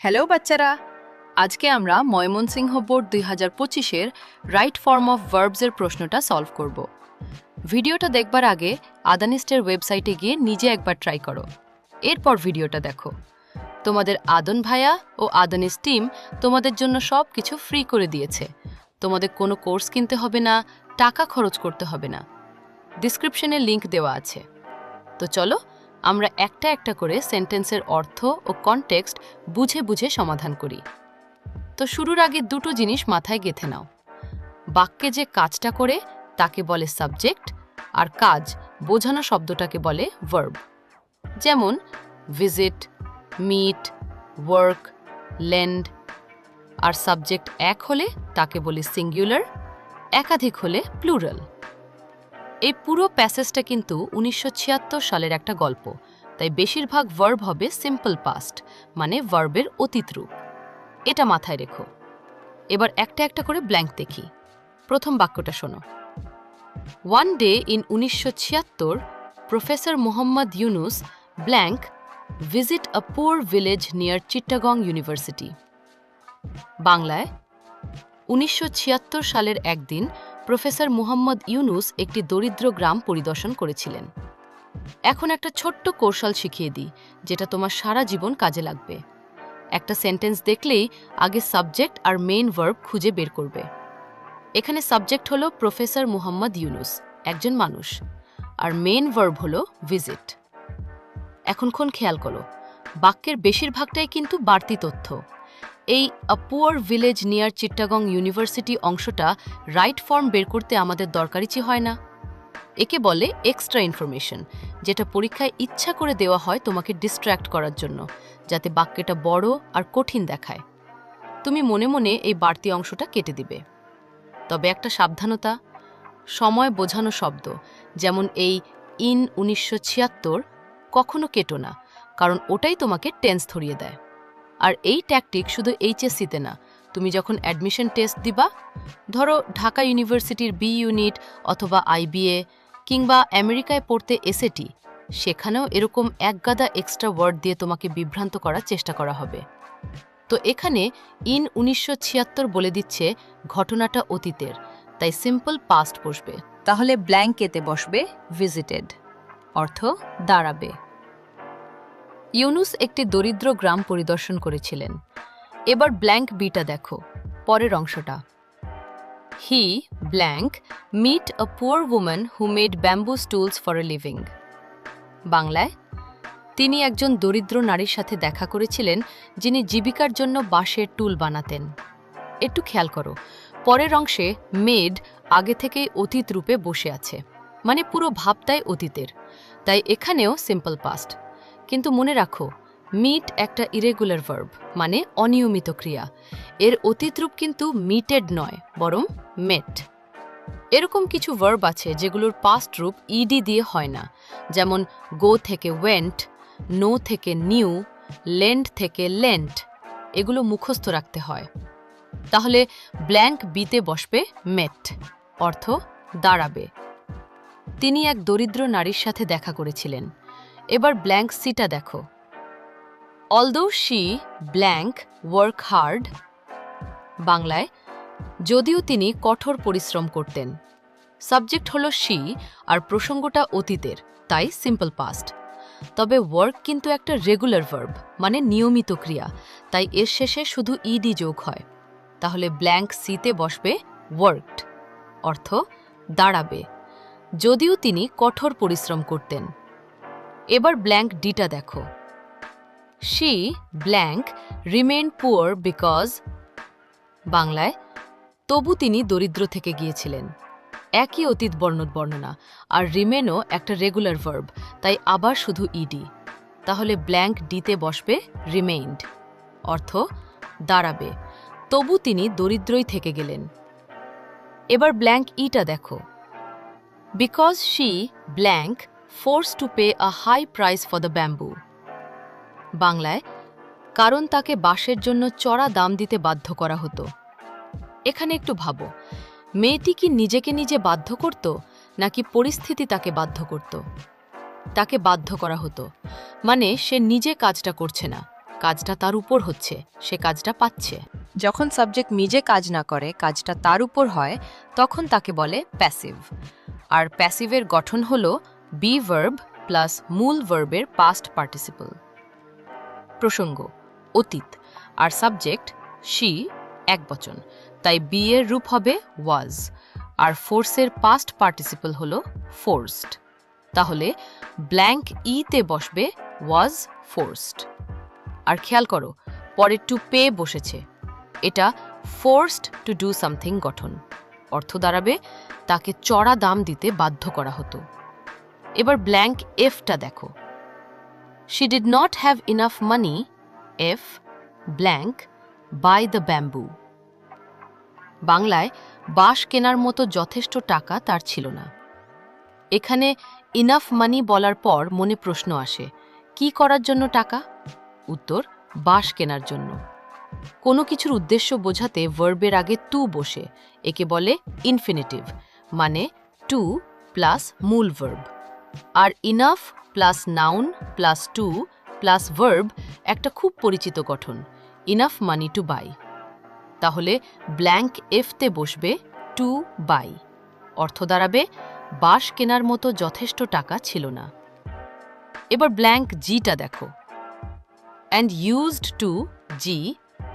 Hello বাচ্চারা, আজকে আমরা ময়মনসিংহ বোর্ড 2025-এর রাইট ফর্ম অফ ভার্বসের প্রশ্নটা সলভ করব। ভিডিওটা দেখবার আগে আদানিস্টের ওয়েবসাইটে গিয়ে নিজে একবার ট্রাই করো, এরপর ভিডিওটা দেখো। তোমাদের আদন ভাইয়া ও আদানিস টিম তোমাদের জন্য সব কিছু ফ্রি করে দিয়েছে। তোমাদের কোনো কোর্স কিনতে হবে না, টাকা খরচ করতে হবে না। ডিসক্রিপশনে লিংক দেওয়া আছে। তো চলো আমরা একটা একটা করে সেন্টেন্সের অর্থ ও কনটেক্সট বুঝে বুঝে সমাধান করি। তো শুরুর আগে দুটো জিনিস মাথায় গেঁথে নাও। বাক্যে যে কাজটা করে তাকে বলে সাবজেক্ট, আর কাজ বোঝানো শব্দটাকে বলে ভার্ব। যেমন ভিজিট, মিট, ওয়ার্ক, লেন্ড। আর সাবজেক্ট এক হলে তাকে বলি সিঙ্গুলার, একাধিক হলে প্লুরাল। এই পুরো প্যাসেজটা কিন্তু 1976 সালের একটা গল্প, তাই বেশিরভাগ ভার্ব হবে সিম্পল পাস্ট, মানে ভার্বের অতীত রূপ। এটা মাথায় রেখো। এবার একটা একটা করে ব্ল্যাঙ্ক দেখি। প্রথম বাক্যটা শোনো। One day in 1976, professor Mohammad Yunus blank visit a poor village near Chittagong university. বাংলায় 1976 সালের একদিন প্রফেসর মুহাম্মদ ইউনুস একটি দরিদ্র গ্রাম পরিদর্শন করেছিলেন। এখন একটা ছোট্ট কৌশল শিখিয়ে দিই, যেটা তোমার সারা জীবন কাজে লাগবে। একটা সেন্টেন্স দেখলেই আগে সাবজেক্ট আর মেইন ভার্ব খুঁজে বের করবে। এখানে সাবজেক্ট হলো প্রফেসর মুহাম্মদ ইউনুস, একজন মানুষ, আর মেইন ভার্ব হলো ভিজিট। এখনক্ষণ খেয়াল করো, বাক্যের বেশিরভাগটাই কিন্তু বাড়তি তথ্য। এই a poor village near Chittagong university অংশটা রাইট ফর্ম বের করতে আমাদের দরকারিচি হয় না। একে বলে এক্সট্রা ইনফরমেশন, যেটা পরীক্ষায় ইচ্ছা করে দেওয়া হয় তোমাকে ডিস্ট্র্যাক্ট করার জন্য, যাতে বাক্যটা বড় আর কঠিন দেখায়। তুমি মনে মনে এই বাড়তি অংশটা কেটে দিবে। তবে একটা সাবধানতা, সময় বোঝানো শব্দ যেমন এই ইন 1976 কখনো কেটো না, কারণ ওটাই তোমাকে টেন্স ধরিয়ে দেয়। আর এই ট্যাকটিক শুধু এইচএসসিতে না, তুমি যখন অ্যাডমিশন টেস্ট দিবা, ধরো ঢাকা ইউনিভার্সিটির বি ইউনিট অথবা আইবিএ, কিংবা আমেরিকায় পড়তে এসএটি, সেখানেও এরকম একগাদা এক্সট্রা ওয়ার্ড দিয়ে তোমাকে বিভ্রান্ত করার চেষ্টা করা হবে। তো এখানে ইন 1976 বলে দিচ্ছে ঘটনাটা অতীতের, তাই সিম্পল পাস্ট বসবে। তাহলে ব্ল্যাঙ্কেতে বসবে ভিজিটেড, অর্থ দাঁড়াবে। ইউনুস একটি দরিদ্র গ্রাম পরিদর্শন করেছিলেন। এবার ব্ল্যাঙ্ক বিটা দেখো, পরের অংশটা। He blank meet a poor woman who made bamboo stools for a living. বাংলায় তিনি একজন দরিদ্র নারীর সাথে দেখা করেছিলেন, যিনি জীবিকার জন্য বাঁশের টুল বানাতেন। একটু খেয়াল করো, পরের অংশে মেড আগে থেকেই অতীত রূপে বসে আছে, মানে পুরো ভাবটাই অতীতের, তাই এখানেও সিম্পল পাস্ট। কিন্তু মনে রাখো, মিট একটা ইরেগুলার ভার্ব, মানে অনিয়মিত ক্রিয়া। এর অতীত রূপ কিন্তু মিটেড নয়, বরং মেট। এরকম কিছু ভার্ব আছে যেগুলোর পাস্ট রূপ ইডি দিয়ে হয় না, যেমন গো থেকে ওয়েন্ট, নো থেকে নিউ, লেন্ড থেকে লেন্ট। এগুলো মুখস্থ রাখতে হয়। তাহলে ব্ল্যাঙ্ক বিতে বসবে মেট, অর্থ দাঁড়াবে। তিনি এক দরিদ্র নারীর সাথে দেখা করেছিলেন। এবার ব্ল্যাঙ্ক সিটা দেখো। Although she blank work hard. বাংলায় যদিও তিনি কঠোর পরিশ্রম করতেন। সাবজেক্ট হলো শি, আর প্রসঙ্গটা অতীতের, তাই সিম্পল পাস্ট। তবে ওয়ার্ক কিন্তু একটা রেগুলার ভার্ব, মানে নিয়মিত ক্রিয়া, তাই এর শেষে শুধু ইডি যোগ হয়। তাহলে ব্ল্যাঙ্ক সিতে বসবে ওয়ার্কড, অর্থ দাঁড়াবে, যদিও তিনি কঠোর পরিশ্রম করতেন। এবার ব্ল্যাঙ্ক ডিটা দেখো। She blank remain poor because. বাংলায় তবু তিনি দরিদ্র থেকে গিয়েছিলেন। একই অতীত বর্ণনা, আর রিমেনও একটা রেগুলার ভার্ব, তাই আবার শুধু ইডি। তাহলে ব্ল্যাঙ্ক ডিতে বসবে রিমেইন্ড, অর্থ দাঁড়াবে, তবু তিনি দরিদ্রই থেকে গেলেন। এবার ব্ল্যাঙ্ক ইটা দেখো। Because she blank forced to pay a high price for the bamboo. বাংলায় কারণ তাকে বাঁশের জন্য চড়া দাম দিতে বাধ্য করা হতো। এখানে একটু ভাবো, মেয়েটি কি নিজেকে নিজে বাধ্য করত, নাকি পরিস্থিতি তাকে বাধ্য করত? তাকে বাধ্য করা হতো, মানে সে নিজে কাজটা করছে না, কাজটা তার উপর হচ্ছে, সে কাজটা পাচ্ছে। যখন সাবজেক্ট নিজে কাজ না করে, কাজটা তার উপর হয়, তখন তাকে বলে প্যাসিভ। আর প্যাসিভের গঠন হলো বি ভার্ব প্লাস মূল ভার্বের পাস্ট পার্টিসিপল। প্রসঙ্গ অতীত, আর সাবজেক্ট শি একবচন, তাই বি এর রূপ হবে ওয়াজ, আর ফোর্সের পাস্ট পার্টিসিপল হলো ফোর্সড। তাহলে ব্ল্যাঙ্ক ইতে বসবে ওয়াজ ফোর্সড। আর খেয়াল করো, পরে টু পে বসেছে, এটা ফোর্সড টু ডু সামথিং গঠন, অর্থ দাঁড়াবে তাকে চড়া দাম দিতে বাধ্য করা হতো। এবার ব্ল্যাঙ্ক এফটা দেখো। She did not have enough money if blank buy the bamboo. বাংলায় বাঁশ কেনার মতো যথেষ্ট টাকা তার ছিল না। এখানে ইনাফ মানি বলার পর মনে প্রশ্ন আসে, কি করার জন্য টাকা? উত্তর, বাঁশ কেনার জন্য। কোনো কিছুর উদ্দেশ্য বোঝাতে ভার্বের আগে টু বসে, একে বলে ইনফিনিটিভ, মানে টু প্লাস মূল ভার্ব। আর enough plus noun plus to plus verb একটা খুব পরিচিত গঠন, ইনাফ মানি টু বাই। তাহলে ব্ল্যাঙ্ক এফতে বসবে টু বাই, অর্থ দাঁড়াবে বাঁশ কেনার মতো যথেষ্ট টাকা ছিল না। এবার ব্ল্যাঙ্ক জিটা দেখো। And used to G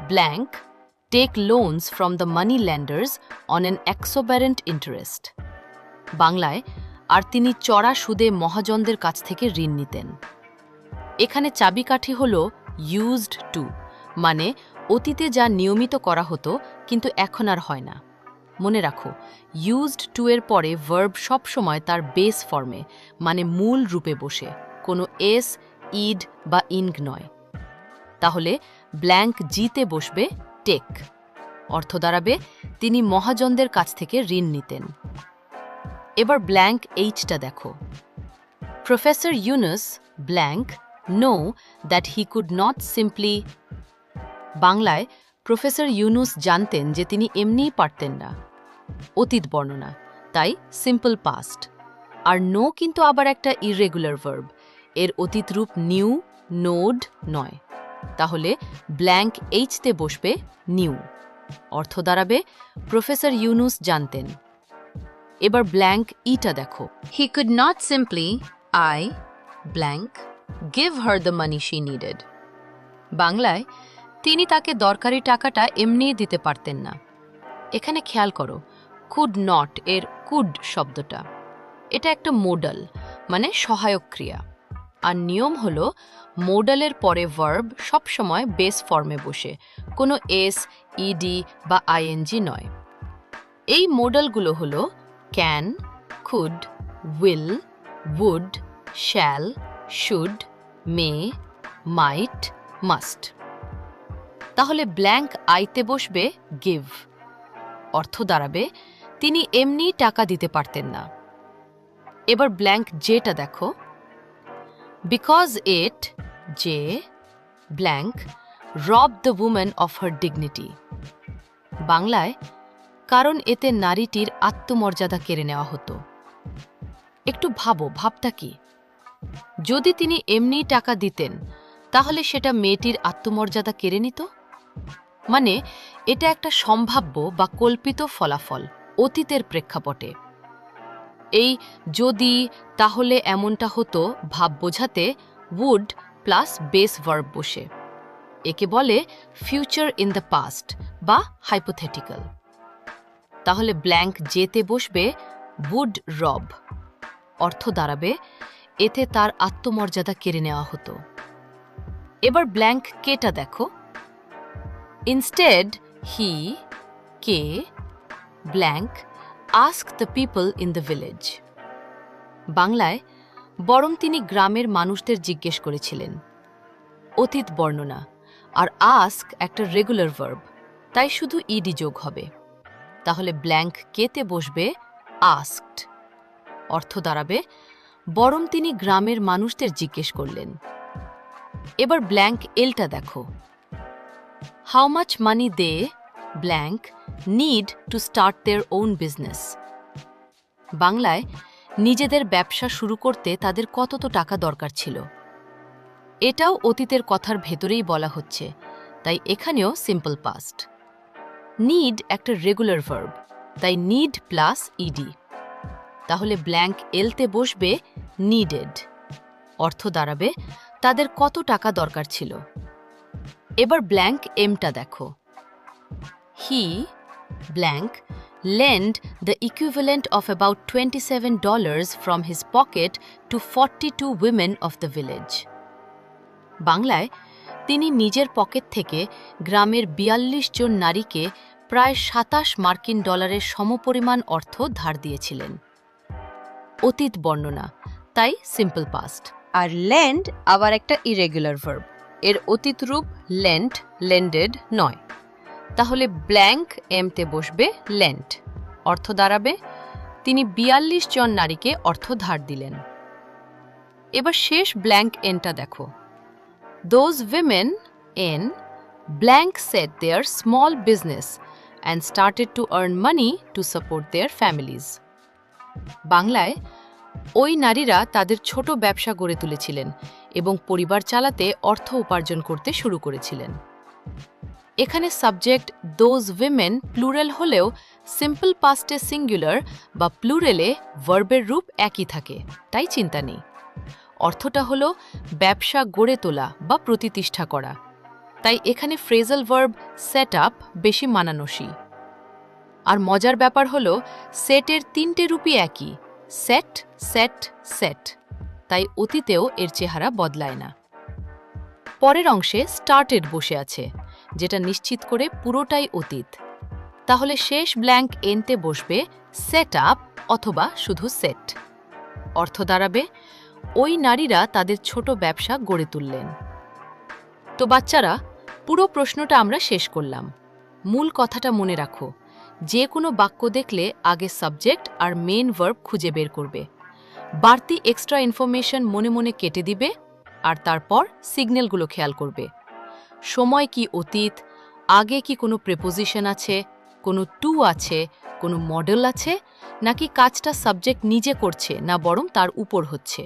blank take loans from the money lenders on an exorbitant interest. বাংলায় আর তিনি চড়া সুদে মহাজনদের কাছ থেকে ঋণ নিতেন। এখানে চাবিকাঠি হল ইউজড টু, মানে অতীতে যা নিয়মিত করা হতো কিন্তু এখন আর হয় না। মনে রাখো, ইউজড টু এর পরে ভার্ব সবসময় তার বেস ফর্মে, মানে মূল রূপে বসে, কোনো এস, ইড বা ইনগ নয়। তাহলে ব্ল্যাঙ্ক জিতে বসবে টেক, অর্থ দাঁড়াবে তিনি মহাজনদের কাছ থেকে ঋণ নিতেন। এবার ব্ল্যাঙ্ক এইচটা দেখো। Professor Yunus blank know that he could not simply. বাংলায় প্রফেসর ইউনুস জানতেন যে তিনি এমনিই পারতেন না, অতীত বর্ণনা, তাই সিম্পল পাস্ট। আর নো কিন্তু আবার একটা ইররেগুলার ভার্ব, এর অতীত রূপ নিউ, নোড নয়। তাহলে ব্ল্যাঙ্ক এইচতে বসবে নিউ, অর্থ দাঁড়াবে প্রফেসর ইউনুস জানতেন। এবার ব্ল্যাঙ্ক ইটা দেখো। He could not simply I blank give her the money she needed. বাংলায় তিনি তাকে দরকারি টাকাটা এমনিই দিতে পারতেন না। এখানে খেয়াল করো, কুড নট এর কুড শব্দটা, এটা একটা মোডাল, মানে সহায়ক ক্রিয়া। আর নিয়ম হলো মোডালের পরে ভার্ব সবসময় বেস ফর্মে বসে, কোনো এস, ইডি বা আইএনজি নয়। এই মোডালগুলো হলো can, could, will, would, shall, should, may, might, must. তাহলে ব্ল্যাঙ্ক আইতে বসবে গিভ, অর্থ দাঁড়াবে তিনি এমনি টাকা দিতে পারতেন না। এবার ব্ল্যাঙ্ক জেটা দেখো। বিকজ ইট যে ব্ল্যাঙ্ক রব the woman of her dignity. বাংলায় কারণ এতে নারীটির আত্মমর্যাদা কেড়ে নেওয়া হতো। একটু ভাবো, ভাবটা কি? যদি তিনি এমনি টাকা দিতেন তাহলে সেটা মেয়েটির আত্মমর্যাদা কেড়ে নিত। মানে এটা একটা সম্ভাব্য বা কল্পিত ফলাফল অতীতের প্রেক্ষাপটে। এই যদি তাহলে এমনটা হতো ভাব বোঝাতে উড প্লাস বেস ভার্ব বসে, একে বলে ফিউচার ইন দ্য পাস্ট বা হাইপোথেটিক্যাল। তাহলে ব্ল্যাঙ্ক যেতে বসবে উড রব, অর্থ দাঁড়াবে এতে তার আত্মমর্যাদা কেড়ে নেওয়া হতো। এবার ব্ল্যাঙ্ক কেটা দেখো। Instead he K blank ask the people in the village. বাংলায় বরং তিনি গ্রামের মানুষদের জিজ্ঞেস করেছিলেন, অতীত বর্ণনা। আর আস্ক একটা রেগুলার ভার্ব, তাই শুধু ইডি যোগ হবে। তাহলে ব্ল্যাঙ্ক কেতে বসবে আস্কড, অর্থ দাঁড়াবে বরং তিনি গ্রামের মানুষদের জিজ্ঞেস করলেন। এবার ব্ল্যাঙ্ক এলটা দেখো। How much money they blank need to start their own business. বাংলায় নিজেদের ব্যবসা শুরু করতে তাদের কত টাকা দরকার ছিল। এটাও অতীতের কথার ভেতরেই বলা হচ্ছে, তাই এখানেও সিম্পল পাস্ট। নিড একটা রেগুলার ভার্ব, তাই নিড প্লাস ইডি। তাহলে ব্ল্যাঙ্ক এলতে বসবে নিডেড। অর্থ দাঁড়াবে তাদের কত টাকা দরকার ছিল। এবার ব্ল্যাঙ্ক এমটা দেখো। হি blank lend the equivalent of about $27 from his pocket to 42 women of the village. বাংলায় তিনি নিজের পকেট থেকে গ্রামের ৪২ জন নারীকে প্রায় ২৭ মার্কিন ডলারের সমপরিমাণ অর্থ ধার দিয়েছিলেন। অতীত বর্ণনা, তাই সিম্পল পাস্ট। আর ল্যান্ড আবার একটা ইরেগুলার ভার্ব, এর অতীত রূপ লেন্ট, লেন্ডেড নয়। তাহলে ব্ল্যাঙ্ক এমতে বসবে লেন্ট। অর্থ দাঁড়াবে তিনি ৪২ জন নারীকে অর্থ ধার দিলেন। এবার শেষ ব্ল্যাঙ্ক এনটা দেখো। Those women in blank set their small business and started to earn money to support their families. বাংলায় ওই নারীরা তাদের ছোট ব্যবসা গড়ে তুলেছিলেন এবং পরিবার চালাতে অর্থ উপার্জন করতে শুরু করেছিলেন। এখানে সাবজেক্ট দোজ উইমেন প্লুরাল হলেও সিম্পল পাস্টে সিঙ্গুলার বা প্লুরেলে ভার্বের রূপ একই থাকে, তাই চিন্তা নেই। অর্থটা হলো ব্যবসা গড়ে তোলা বা প্রতিষ্ঠা করা, তাই এখানে ফ্রেজাল ভার্ব সেট আপ বেশি মানানসই। আর মজার ব্যাপার হলো সেটের ৩টে রূপই একই, সেট সেট সেট, তাই অতীতেও এর চেহারা বদলায় না। পরের অংশে স্টার্টেড বসে আছে, যেটা নিশ্চিত করে পুরোটাই অতীত। তাহলে শেষ ব্ল্যাঙ্ক এনতে বসবে সেট আপ অথবা শুধু সেট। অর্থ দাঁড়াবে ওই নারীরা তাদের ছোট ব্যবসা গড়ে তুললেন। তো বাচ্চারা, পুরো প্রশ্নটা আমরা শেষ করলাম। মূল কথাটা মনে রাখো, যে কোনো বাক্য দেখলে আগে সাবজেক্ট আর মেন ভার্ব খুঁজে বের করবে, বাড়তি এক্সট্রা ইনফরমেশন মনে মনে কেটে দিবে, আর তারপর সিগন্যালগুলো খেয়াল করবে। সময় কি অতীত, আগে কি কোনো প্রেপোজিশন আছে, কোনো টু আছে, কোনো মডেল আছে, নাকি কাজটা সাবজেক্ট নিজে করছে না বরং তার উপর হচ্ছে।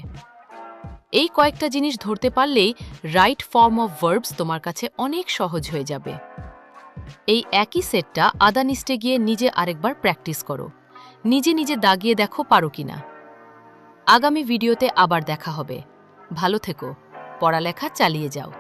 এই কয়েকটা জিনিস ধরতে পারলেই রাইট ফর্ম অফ ভার্বস তোমার কাছে অনেক সহজ হয়ে যাবে। এই একই সেটটা আদানিস্টে গিয়ে নিজে আরেকবার প্র্যাকটিস করো, নিজে নিজে দাগিয়ে দেখো পারো কিনা। আগামী ভিডিওতে আবার দেখা হবে। ভালো থেকো, পড়ালেখা চালিয়ে যাও।